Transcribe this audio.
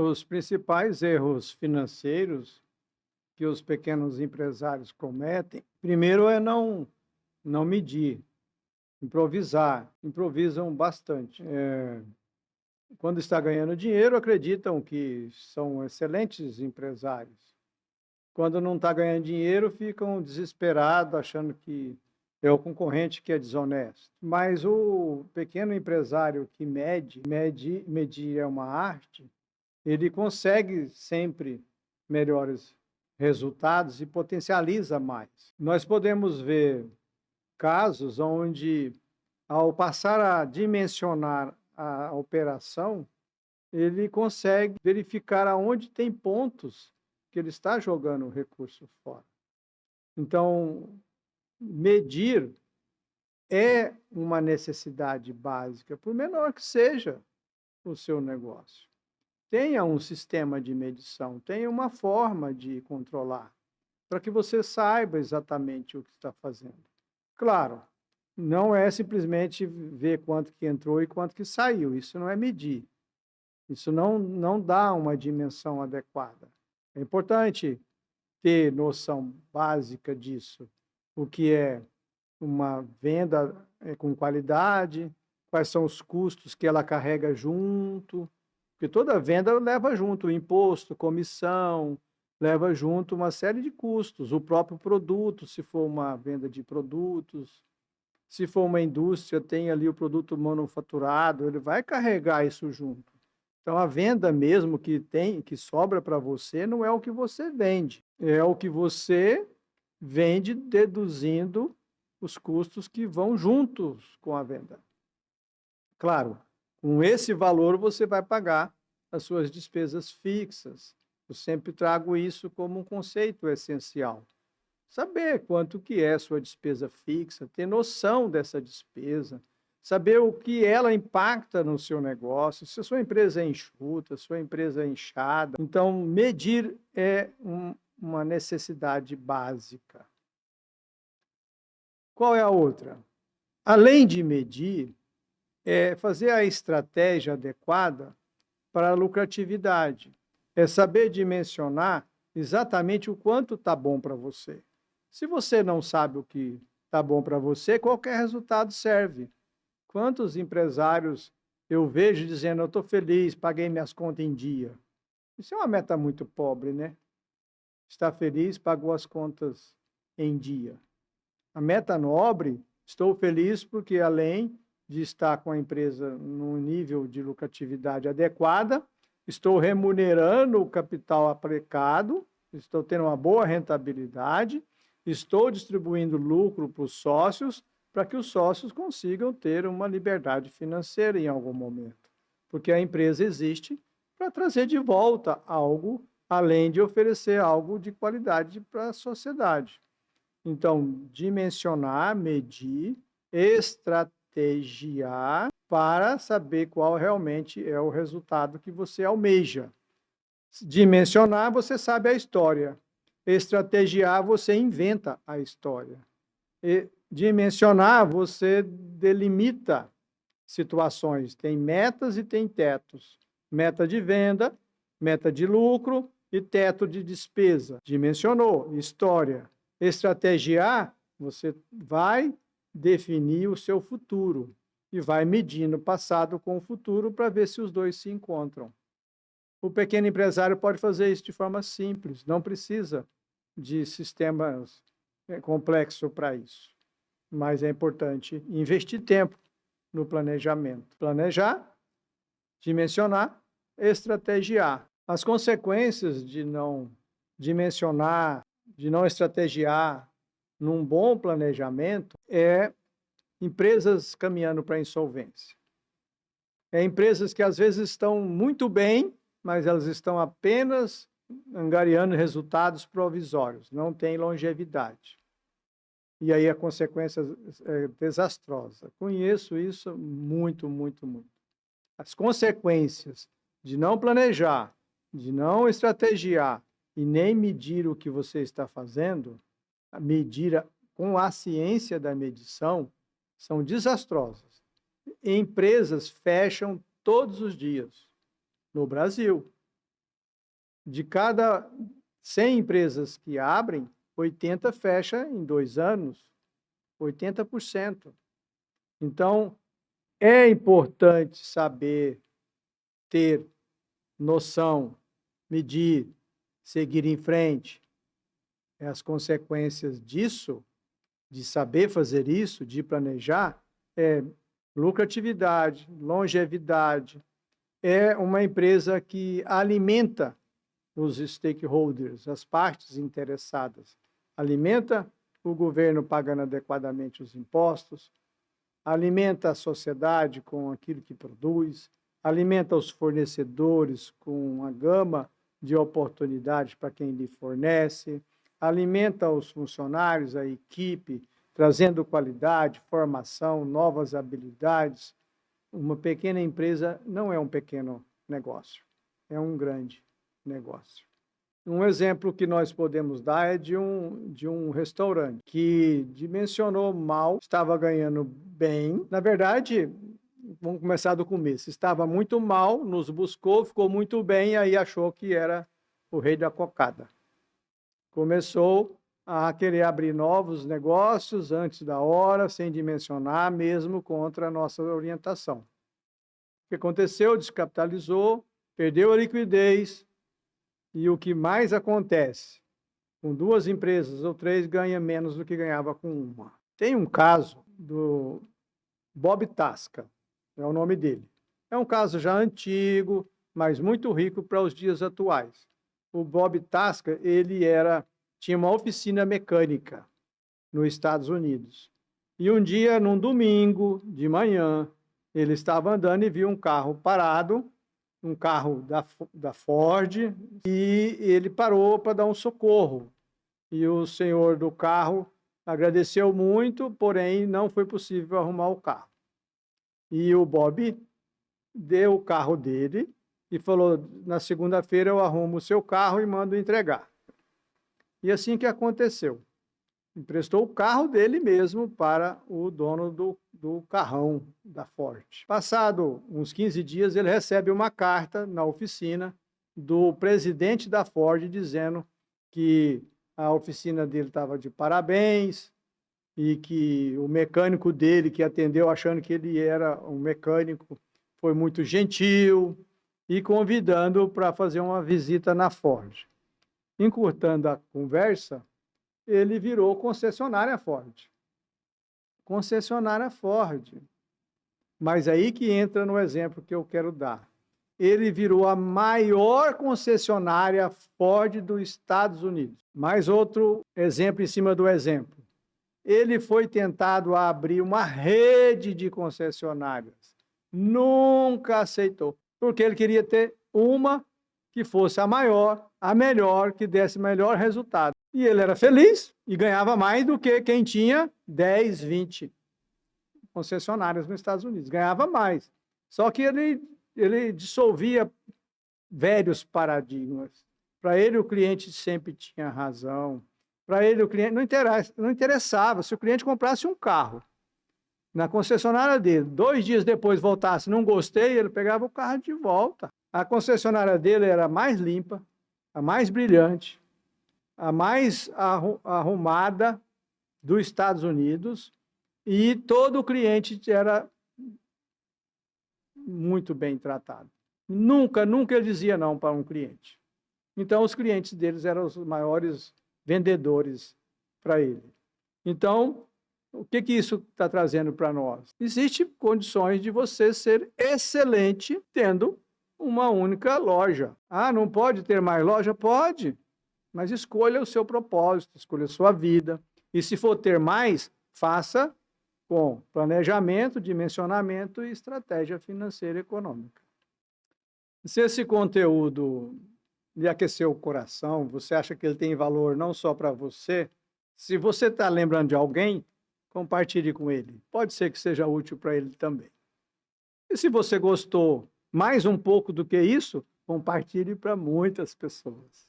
os principais erros financeiros que os pequenos empresários cometem, primeiro é não medir, improvisar, improvisam bastante. Quando está ganhando dinheiro, acreditam que são excelentes empresários. Quando não está ganhando dinheiro, ficam desesperados, achando que é o concorrente que é desonesto. Mas o pequeno empresário que medir é uma arte, ele consegue sempre melhores resultados e potencializa mais. Nós podemos ver casos onde, ao passar a dimensionar a operação, ele consegue verificar aonde tem pontos que ele está jogando o recurso fora. Então, medir é uma necessidade básica, por menor que seja o seu negócio. Tenha um sistema de medição, tenha uma forma de controlar, para que você saiba exatamente o que está fazendo. Claro, não é simplesmente ver quanto que entrou e quanto que saiu, isso não é medir. Isso não dá uma dimensão adequada. É importante ter noção básica disso, o que é uma venda com qualidade, quais são os custos que ela carrega junto, porque toda venda leva junto imposto, comissão, leva junto uma série de custos, o próprio produto, se for uma venda de produtos, se for uma indústria, tem ali o produto manufaturado, ele vai carregar isso junto. Então, a venda mesmo que sobra para você não é o que você vende, é o que você vende deduzindo os custos que vão juntos com a venda. Claro, com esse valor você vai pagar as suas despesas fixas. Eu sempre trago isso como um conceito essencial. Saber quanto que é a sua despesa fixa, ter noção dessa despesa, saber o que ela impacta no seu negócio, se a sua empresa é enxuta, se a sua empresa é inchada. Então, medir é uma necessidade básica. Qual é a outra? Além de medir, é fazer a estratégia adequada para a lucratividade. É saber dimensionar exatamente o quanto está bom para você. Se você não sabe o que está bom para você, qualquer resultado serve. Quantos empresários eu vejo dizendo, eu estou feliz, paguei minhas contas em dia. Isso é uma meta muito pobre, né? Está feliz, pagou as contas em dia. A meta nobre, estou feliz porque além de estar com a empresa num nível de lucratividade adequada, estou remunerando o capital aplicado, estou tendo uma boa rentabilidade, estou distribuindo lucro para os sócios, para que os sócios consigam ter uma liberdade financeira em algum momento. Porque a empresa existe para trazer de volta algo, além de oferecer algo de qualidade para a sociedade. Então, dimensionar, medir, estrategiar para saber qual realmente é o resultado que você almeja. Dimensionar, você sabe a história. Estrategiar, você inventa a história. E dimensionar, você delimita situações. Tem metas e tem tetos. Meta de venda, meta de lucro e teto de despesa. Dimensionou, história. Estrategiar, você vai definir o seu futuro e vai medindo o passado com o futuro para ver se os dois se encontram. O pequeno empresário pode fazer isso de forma simples, não precisa de sistemas complexos para isso. Mas é importante investir tempo no planejamento. Planejar, dimensionar, estrategiar. As consequências de não dimensionar, de não estrategiar num bom planejamento é empresas caminhando para a insolvência. É empresas que às vezes estão muito bem, mas elas estão apenas angariando resultados provisórios, não têm longevidade. E aí a consequência é desastrosa. Conheço isso muito, muito, muito. As consequências de não planejar, de não estrategiar e nem medir o que você está fazendo, medir com a ciência da medição, são desastrosas. Empresas fecham todos os dias no Brasil. De cada 100 empresas que abrem, 80 fecha em 2 anos, 80%. Então, é importante saber, ter noção, medir, seguir em frente. As consequências disso, de saber fazer isso, de planejar, é lucratividade, longevidade, é uma empresa que alimenta os stakeholders, as partes interessadas, alimenta o governo pagando adequadamente os impostos, alimenta a sociedade com aquilo que produz, alimenta os fornecedores com uma gama de oportunidades para quem lhe fornece, alimenta os funcionários, a equipe, trazendo qualidade, formação, novas habilidades. Uma pequena empresa não é um pequeno negócio, é um grande negócio. Um exemplo que nós podemos dar é de um restaurante que dimensionou mal, estava ganhando bem. Na verdade, vamos começar do começo. Estava muito mal, nos buscou, ficou muito bem, aí achou que era o rei da cocada. Começou a querer abrir novos negócios antes da hora, sem dimensionar, mesmo contra a nossa orientação. O que aconteceu? Descapitalizou, perdeu a liquidez, e o que mais acontece? Com 2 empresas ou 3, ganha menos do que ganhava com uma. Tem um caso do Bob Tasca, é o nome dele. É um caso já antigo, mas muito rico para os dias atuais. O Bob Tasca, ele tinha uma oficina mecânica nos Estados Unidos. E um dia, num domingo de manhã, ele estava andando e viu um carro parado, um carro da Ford, e ele parou para dar um socorro. E o senhor do carro agradeceu muito, porém não foi possível arrumar o carro. E o Bob deu o carro dele e falou: na segunda-feira eu arrumo o seu carro e mando entregar. E assim que aconteceu. Emprestou o carro dele mesmo para o dono do carrão da Ford. Passado uns 15 dias, ele recebe uma carta na oficina do presidente da Ford dizendo que a oficina dele estava de parabéns e que o mecânico dele, que atendeu achando que ele era um mecânico, foi muito gentil e convidando para fazer uma visita na Ford. Encurtando a conversa, ele virou concessionária Ford. Concessionária Ford. Mas aí que entra no exemplo que eu quero dar. Ele virou a maior concessionária Ford dos Estados Unidos. Mais outro exemplo em cima do exemplo. Ele foi tentado a abrir uma rede de concessionárias. Nunca aceitou, porque ele queria ter uma que fosse a maior, a melhor, que desse melhor resultado. E ele era feliz e ganhava mais do que quem tinha 10, 20 concessionárias nos Estados Unidos. Ganhava mais. Só que ele dissolvia velhos paradigmas. Para ele, o cliente sempre tinha razão. Para ele, o cliente não interessava. Se o cliente comprasse um carro na concessionária dele, 2 dias depois voltasse, não gostei, ele pegava o carro de volta. A concessionária dele era a mais limpa, a mais brilhante, a mais arrumada dos Estados Unidos, e todo cliente era muito bem tratado. Nunca ele dizia não para um cliente. Então, os clientes deles eram os maiores vendedores para ele. Então, o que isso está trazendo para nós? Existem condições de você ser excelente tendo uma única loja. Ah, não pode ter mais loja? Pode, mas escolha o seu propósito, escolha a sua vida. E se for ter mais, faça com planejamento, dimensionamento e estratégia financeira e econômica. Se esse conteúdo lhe aqueceu o coração, você acha que ele tem valor não só para você, se você está lembrando de alguém, compartilhe com ele. Pode ser que seja útil para ele também. E se você gostou mais um pouco do que isso, compartilhe para muitas pessoas.